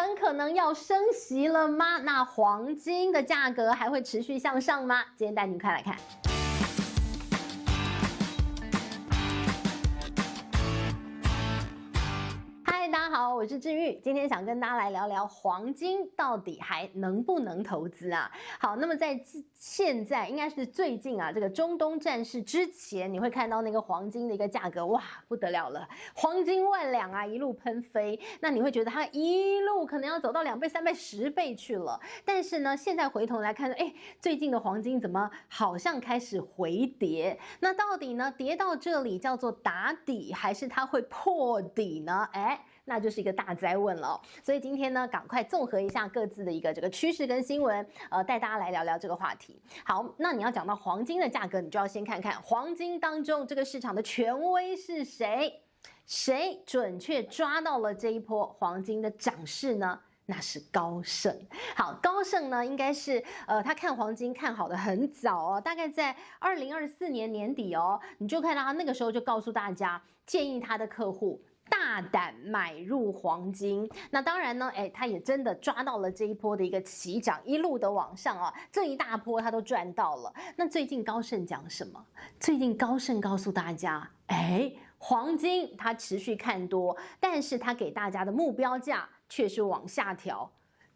很可能要升息了嗎？那黃金的價格還會持續向上嗎？今天帶您快來看。大家好，我是志玉，今天想跟大家來聊聊黃金到底還能不能投資啊？好，那麼在現在應該是最近啊，這個中東戰事之前，你會看到那個黃金的一個價格，哇，不得了了，黃金萬兩啊，一路噴飛。那你會覺得它一路可能要走到2倍、3倍、10倍去了。但是呢，現在回頭來看，最近的黃金怎麼好像開始回跌？那到底呢，跌到這裡叫做打底，還是它會破底呢？那就是一個大哉問了哦。所以今天呢，趕快綜合一下各自的一個這個趨勢跟新聞，帶大家來聊聊這個話題。好，那你要講到黃金的價格，你就要先看看黃金當中這個市場的權威是誰，誰準確抓到了這一波黃金的漲勢呢？那是高盛。好，高盛呢，應該是他看黃金看好的很早哦，大概在2024年年底哦，你就看到他那個時候就告訴大家，建議他的客戶大膽買入黃金。那當然呢，他也真的抓到了這一波的一個起漲，一路的往上啊，這一大波他都賺到了。那最近高盛講什麼？最近高盛告訴大家，黃金它持續看多，但是他給大家的目標價卻是往下調。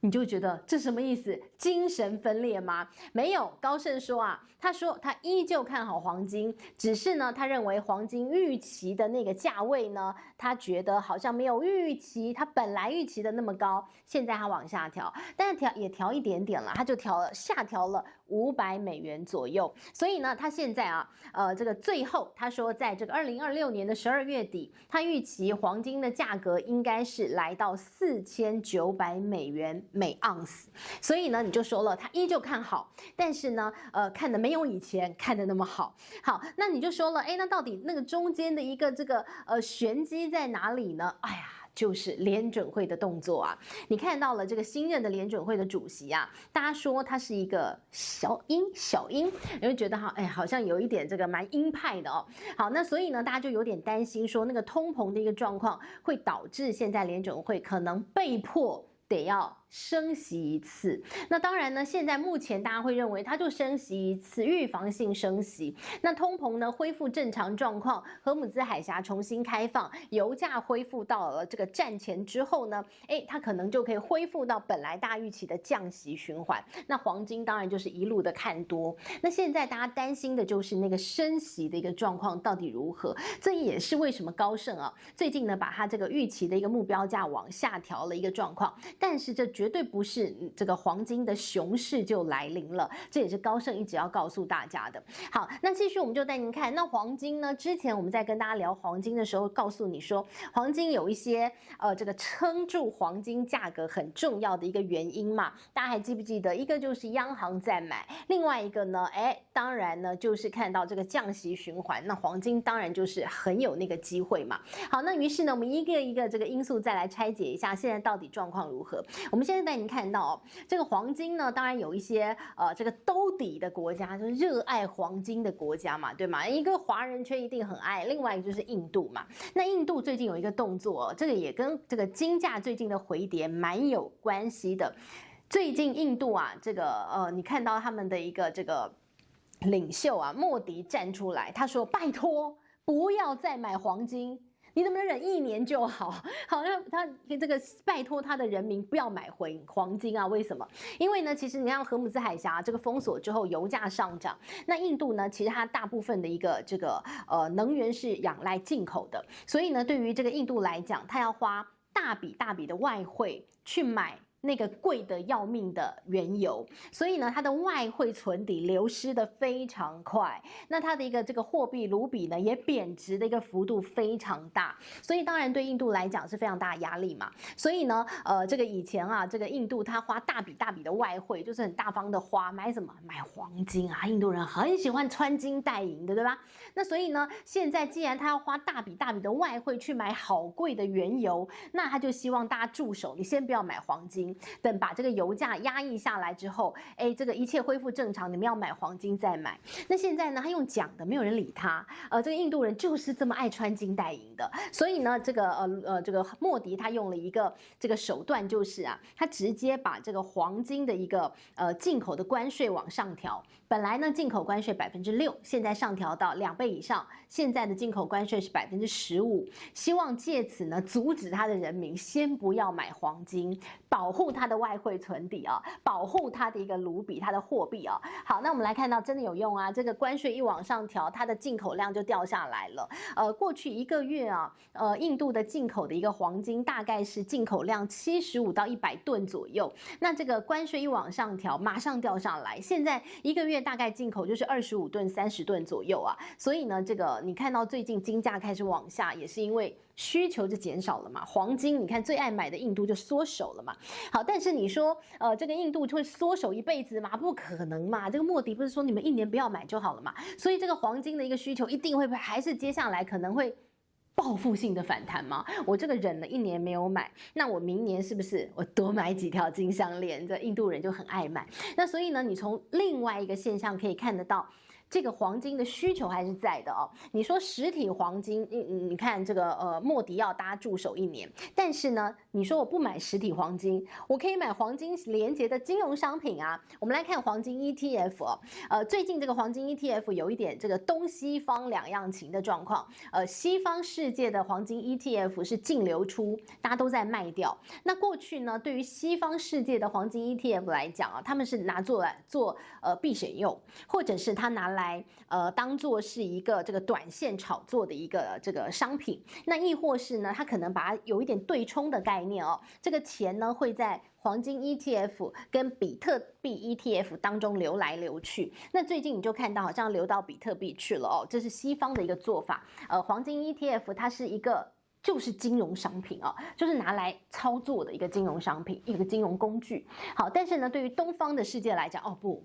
你就覺得這什麼意思？精神分裂嗎？沒有，高盛說啊，他說他依舊看好黃金，只是呢，他認為黃金預期的那個價位呢，他覺得好像沒有預期，他本來預期的那麼高，現在他往下調，但是也調一點點了，他就下調了$500左右。所以呢，他現在啊，這個最後他說，在這個2026年的12月底，他預期黃金的價格應該是來到$4900每盎司。所以呢，你就說了，他依舊看好，但是呢，看的沒有以前看的那麼好。好，那你就說了，那到底那個中間的一個這個玄機在哪裡呢？就是聯準會的動作啊。你看到了這個新任的聯準會的主席啊，大家說他是一個小鷹，你會覺得好像有一點這個蠻鷹派的哦。好，那所以呢，大家就有點擔心說，那個通膨的一個狀況會導致現在聯準會可能被迫得要升息一次。那當然呢，現在目前大家會認為它就升息一次，預防性升息。那通膨呢恢復正常狀況，荷姆茲海峽重新開放，油價恢復到了這個戰前之後呢，它可能就可以恢復到本來大預期的降息循環。那黃金當然就是一路的看多。那現在大家擔心的就是那個升息的一個狀況到底如何？這也是為什麼高盛啊最近呢把它這個預期的一個目標價往下調了一個狀況。但是這絕對不是這個黃金的熊市就來臨了，這也是高盛一直要告訴大家的。好，那繼續我們就帶您看，那黃金呢？之前我們在跟大家聊黃金的時候，告訴你說黃金有一些這個撐住黃金價格很重要的一個原因嘛，大家還記不記得？一個就是央行在買，另外一個呢，當然呢就是看到這個降息循環，那黃金當然就是很有那個機會嘛。好，那於是呢，我們一個一個這個因素再來拆解一下，現在到底狀況如何？我們現在帶您看到這個黃金呢，當然有一些這個兜底的國家，就是熱愛黃金的國家嘛，對嗎？一個華人圈一定很愛，另外一個就是印度嘛。那印度最近有一個動作，這個也跟這個金價最近的回跌蠻有關係的。最近印度啊，這個你看到他們的一個這個領袖啊，莫迪站出來，他說：“拜託，不要再買黃金。”你能不能忍1年就好？好，那他這個拜托他的人民不要買回黃金啊？為什麼？因為呢，其實你看荷姆茲海峽這個封鎖之後，油價上漲。那印度呢，其實它大部分的一個這個能源是仰賴進口的，所以呢，對於這個印度來講，它要花大筆的外匯去買那個貴的要命的原油，所以呢，它的外匯存底流失的非常快，那它的一個這個貨幣盧比呢也貶值的一個幅度非常大，所以當然對印度來講是非常大的壓力嘛。所以呢，這個以前啊，这個印度它花大筆的外匯，就是很大方的花，買什麼？買黃金啊！印度人很喜歡穿金戴銀的，對吧？那所以呢，現在既然他要花大筆的外匯去買好貴的原油，那他就希望大家住手，你先不要買黃金。金，等把這個油價壓抑下來之後，哎，這個一切恢復正常，你們要買黃金再買。那現在呢，他用講的，沒有人理他。這個印度人就是這麼愛穿金戴銀的，所以呢，這個莫迪他用了一個這個手段，就是啊，他直接把這個黃金的一個進口的關稅往上調。本來呢，進口關稅6%，現在上調到2倍以上。現在的進口關稅是15%，希望借此呢阻止他的人民先不要買黃金，保護他的外匯存底啊，保護他的一個盧比，他的貨幣啊。好，那我們來看到真的有用啊，這個關稅一往上調，它的進口量就掉下來了。過去1個月啊，印度的進口的一個黃金大概是進口量75到100噸左右。那這個關稅一往上調，馬上掉下來，現在1個月大概進口就是25噸、30噸左右啊。所以呢，這個你看到最近金價開始往下，也是因為需求就減少了嘛。黃金你看最愛買的印度就縮手了嘛。好，但是你說這個印度會縮手一輩子嗎？不可能嘛。這個莫迪不是說你們1年不要買就好了嘛？所以這個黃金的一個需求一定會不會還是接下來可能會報復性的反彈嗎？我這個忍了1年沒有買，那我明年是不是我多買幾條金項鏈？這印度人就很愛買。那所以呢，你從另外一個現象可以看得到，這個黃金的需求還是在的哦。你說實體黃金，你看這個莫迪要大家駐守1年，但是呢，你說我不買實體黃金，我可以買黃金連結的金融商品啊。我們來看黃金 ETF 哦，最近這個黃金 ETF 有一點這個東西方兩樣情的狀況。西方世界的黃金 ETF 是淨流出，大家都在賣掉。那過去呢，對於西方世界的黃金 ETF 來講啊，他們是拿來做避險用，或者是他拿來當做是一個這個短線炒作的一個這個商品。那亦或是呢，他可能把它有一點對冲的概念哦，這個錢呢會在黃金 ETF 跟比特幣 ETF 當中流來流去。那最近你就看到好像流到比特幣去了哦，這是西方的一個做法。黃金 ETF 它是一個就是金融商品啊，就是拿來操作的一個金融商品，一個金融工具。好，但是呢，對於東方的世界來講，哦不。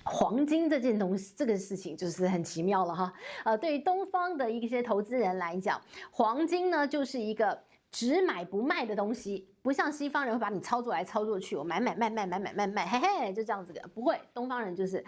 黃金這件東西，這個事情就是很奇妙了哈。對於東方的一些投資人來講，黃金呢就是一個只買不賣的東西。不像西方人會把你操作來操作去，我買賣，嘿嘿，就這樣子的。不會，東方人就是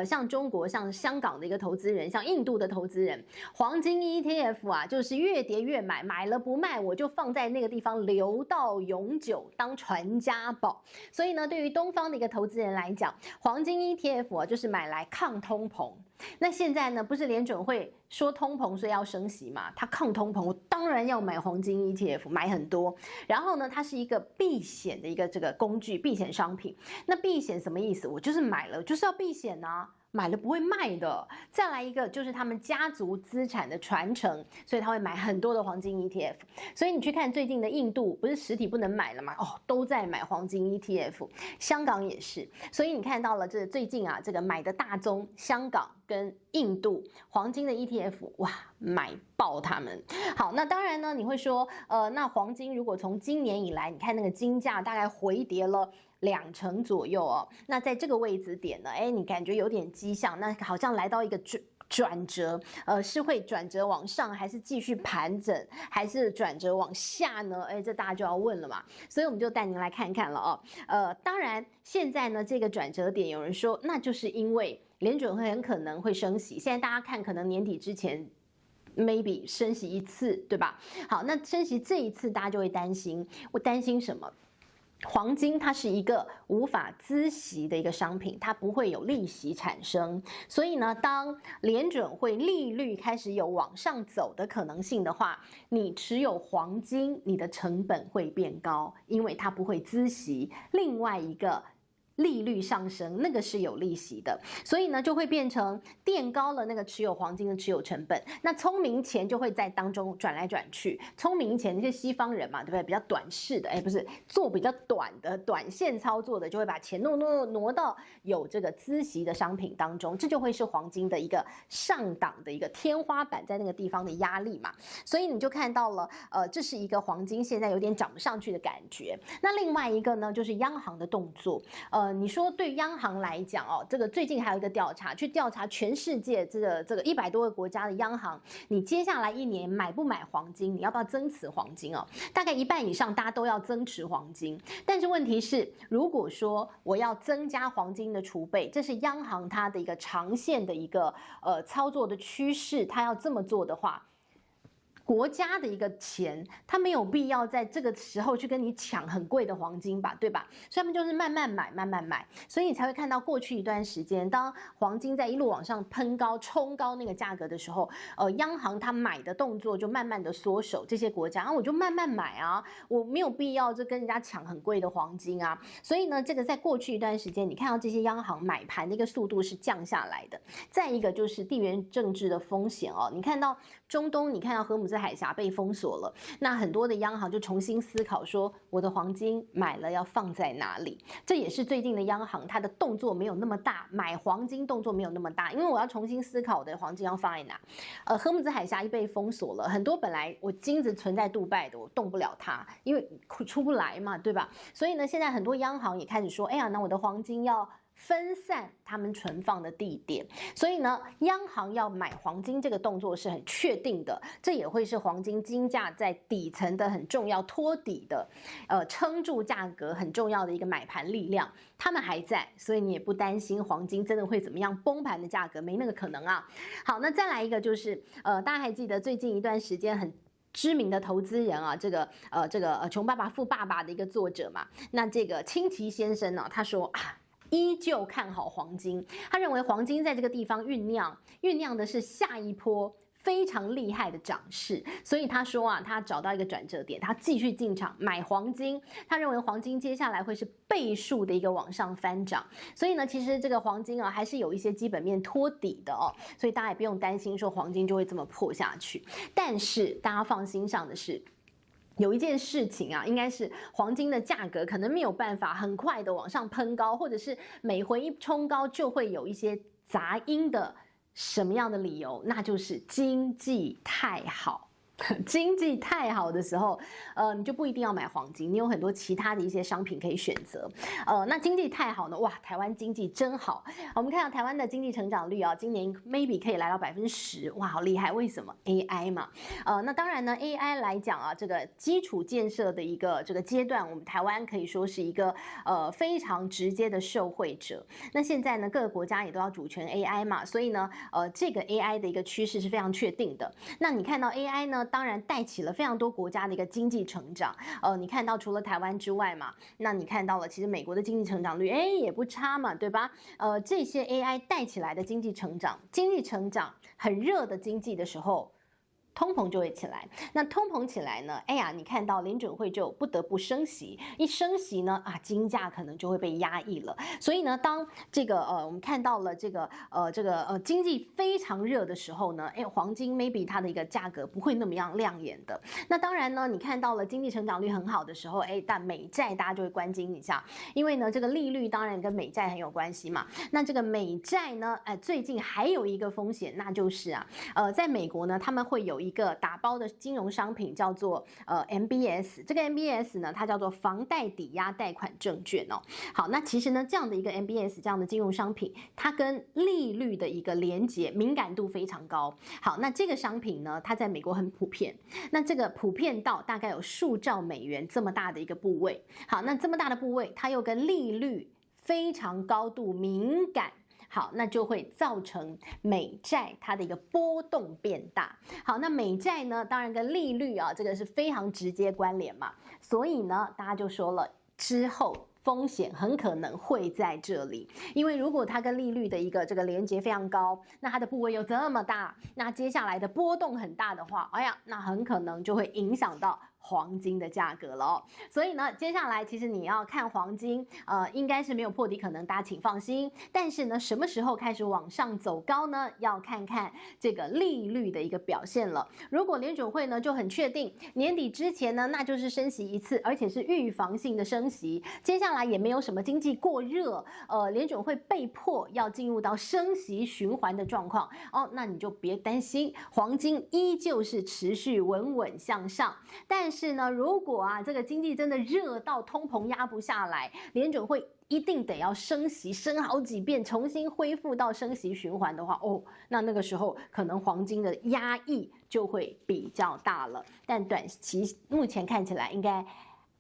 像中國、像香港的一個投資人，像印度的投資人，黃金 ETF 啊，就是越跌越買，買了不賣，我就放在那個地方留到永久，當傳家寶。所以呢，對於東方的一個投資人來講，黃金 ETF 啊，就是買來抗通膨。那現在呢，不是聯準會說通膨所以要升息嘛？它抗通膨，我當然要買黃金 ETF， 買很多。然後呢，它是一個避險的一個這個工具，避險商品。那避險什麼意思？我就是買了，就是要避險啊。買了不會賣的。再來一個就是他們家族資產的傳承，所以他會買很多的黃金 ETF。所以你去看最近的印度，不是實體不能買了嗎？哦，都在買黃金 ETF， 香港也是。所以你看到了這最近啊，這個買的大宗，香港跟印度黃金的 ETF， 哇，買爆他們。好，那當然呢，你會說，那黃金如果從今年以來，你看那個金價大概回跌了2成左右哦，那在這個位置點呢，你感覺有點跡象，那好像來到一個轉折，是會轉折往上，還是繼續盤整，還是轉折往下呢？這大家就要問了嘛。所以我們就帶您來看看了哦。當然現在呢，這個轉折點，有人說那就是因為聯準會很可能會升息，現在大家看可能年底之前 maybe 升息1次，對吧？好，那升息這一次大家就會擔心，我擔心什麼？黃金它是一個無法孳息的一個商品，它不會有利息產生，所以呢，當聯準會利率開始有往上走的可能性的話，你持有黃金，你的成本會變高，因為它不會孳息。另外一個利率上升，那個是有利息的，所以呢就會變成墊高了那個持有黃金的持有成本。那聰明錢就會在當中轉來轉去，聰明錢那些西方人嘛，對不對？比較短視的，不是做比較短的短線操作的，就會把錢挪到有這個孳息的商品當中，這就會是黃金的一個上檔的一個天花板，在那個地方的壓力嘛。所以你就看到了，這是一個黃金現在有點漲不上去的感覺。那另外一個呢，就是央行的動作，你說對央行來講哦，這個最近還有一個調查，去調查全世界這個100多個國家的央行，你接下來1年買不買黃金，你要不要增持黃金哦？大概1半以上大家都要增持黃金，但是問題是，如果說我要增加黄金的儲備，這是央行它的一個長線的一個操作的趨勢，它要這麼做的話，國家的一個錢，他沒有必要在這個時候去跟你搶很貴的黃金吧，對吧？所以他們就是慢慢買，慢慢買，所以你才會看到過去一段時間，當黃金在一路往上噴高、衝高那個價格的時候，央行它買的動作就慢慢的縮手，這些國家啊，我就慢慢買啊，我沒有必要就跟人家搶很貴的黃金啊。所以呢，這個在過去一段時間，你看到這些央行買盤的一個速度是降下來的。再一個就是地緣政治的風險哦，你看到中東，你看到荷姆茲海峽被封鎖了，那很多的央行就重新思考說，我的黃金買了要放在哪裡？這也是最近的央行它的動作沒有那麼大，買黃金動作沒有那麼大，因為我要重新思考我的黃金要放在哪。荷姆茲海峽一被封鎖了，很多本來我金子存在杜拜的，我動不了它，因為出不來嘛，对吧？所以呢，現在很多央行也開始說，哎呀，那我的黄金要分散他們存放的地點，所以呢，央行要買黄金這個動作是很確定的，這也會是黃金金價在底層的很重要托底的，撐住價格很重要的一個買盤力量，他們還在，所以你也不擔心黃金真的會怎麼樣崩盤的價格，沒那個可能啊。好，那再來一個就是大家還記得最近一段時間很知名的投資人啊，這個窮爸爸富爸爸的一個作者嘛，那這個清崎先生呢，他說啊，依舊看好黃金，他認為黃金在這個地方醞釀的是下一波非常厲害的漲勢，所以他說啊，他找到一個轉折點，他繼續進場買黃金，他認為黃金接下來會是倍數的一個往上翻漲，所以呢，其實這個黃金啊還是有一些基本面托底的哦，所以大家也不用擔心說黃金就會這麼破下去，但是大家放心上的是，有一件事情啊，應該是黃金的價格可能沒有辦法很快的往上噴高，或者是每回一衝高就會有一些雜音的什麼樣的理由？那就是經濟太好。經濟太好的時候，你就不一定要買黃金，你有很多其他的一些商品可以選擇。那經濟太好呢？哇，台灣經濟真好。我們看到台灣的經濟成長率啊，今年 maybe 可以來到10%，哇，好厲害！為什麼 ？AI 嘛。那當然呢 ，AI 來講啊，這個基礎建設的一個這個階段，我們台灣可以說是一個非常直接的受惠者。那現在呢，各個國家也都要主權 AI 嘛，所以呢，這個 AI 的一個趨勢是非常確定的。那你看到 AI 呢？當然帶起了非常多國家的一個經濟成長，你看到除了台灣之外嘛，那你看到了其實美國的經濟成長率，也不差嘛，對吧？這些 AI 帶起來的經濟成長很熱的經濟的時候，通膨就會起來，那通膨起來呢？哎呀，你看到聯準會就不得不升息，一升息呢，啊，金價可能就會被壓抑了。所以呢，當這個我們看到了這個經濟非常熱的時候呢，黃金 maybe 它的一個價格不會那麼樣亮眼的。那當然呢，你看到了經濟成長率很好的時候，但美債大家就會關心一下，因為呢，這個利率當然跟美債很有關係嘛。那這個美債呢，最近還有一個風險，那就是啊，在美國呢，他們會有一個打包的金融商品叫做MBS， 這個 MBS 呢，它叫做房貸抵押貸款證券哦。好，那其實呢，這樣的一個 MBS 這樣的金融商品，它跟利率的一個連結敏感度非常高。好，那這個商品呢，它在美國很普遍，那這個普遍到大概有數兆美元這麼大的一個部位。好，那這麼大的部位，它又跟利率非常高度敏感。好，那就會造成美債它的一個波動變大。好，那美債呢，當然跟利率啊，這個是非常直接關聯嘛。所以呢，大家就說了，之後風險很可能會在這裡，因為如果它跟利率的一個這個連結非常高，那它的部位又這麼大，那接下來的波動很大的話，哎呀，那很可能就會影響到黃金的價格了哦。所以呢，接下來其實你要看黃金，應該是沒有破底可能，大家請放心。但是呢，什麼時候開始往上走高呢？要看看這個利率的一個表現了。如果聯準會呢就很確定年底之前呢，那就是升息一次，而且是預防性的升息。接下來也沒有什麼經濟過熱，聯準會被迫要進入到升息循環的狀況哦，那你就別擔心，黃金依舊是持續穩穩向上。但但是呢，如果这個經濟真的熱到通膨壓不下來，聯準會一定得要升息，升好幾遍，重新恢復到升息循環的話，那個時候可能黃金的壓抑就會比較大了。但短期目前看起來應該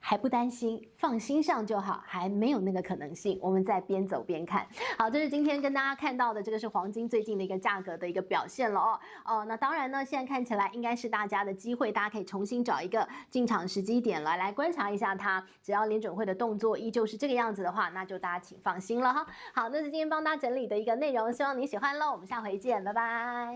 還不擔心，放心上就好，還沒有那個可能性。我們再邊走邊看。好，這是今天跟大家看到的，這個是黃金最近的一個價格的一個表現了哦。那當然呢，現在看起來應該是大家的機會，大家可以重新找一個進場時機點來觀察一下它。只要聯準會的動作依舊是這個樣子的話，那就大家請放心了哈。好，那是今天幫大家整理的一個內容，希望你喜歡嘍。我們下回見，拜拜。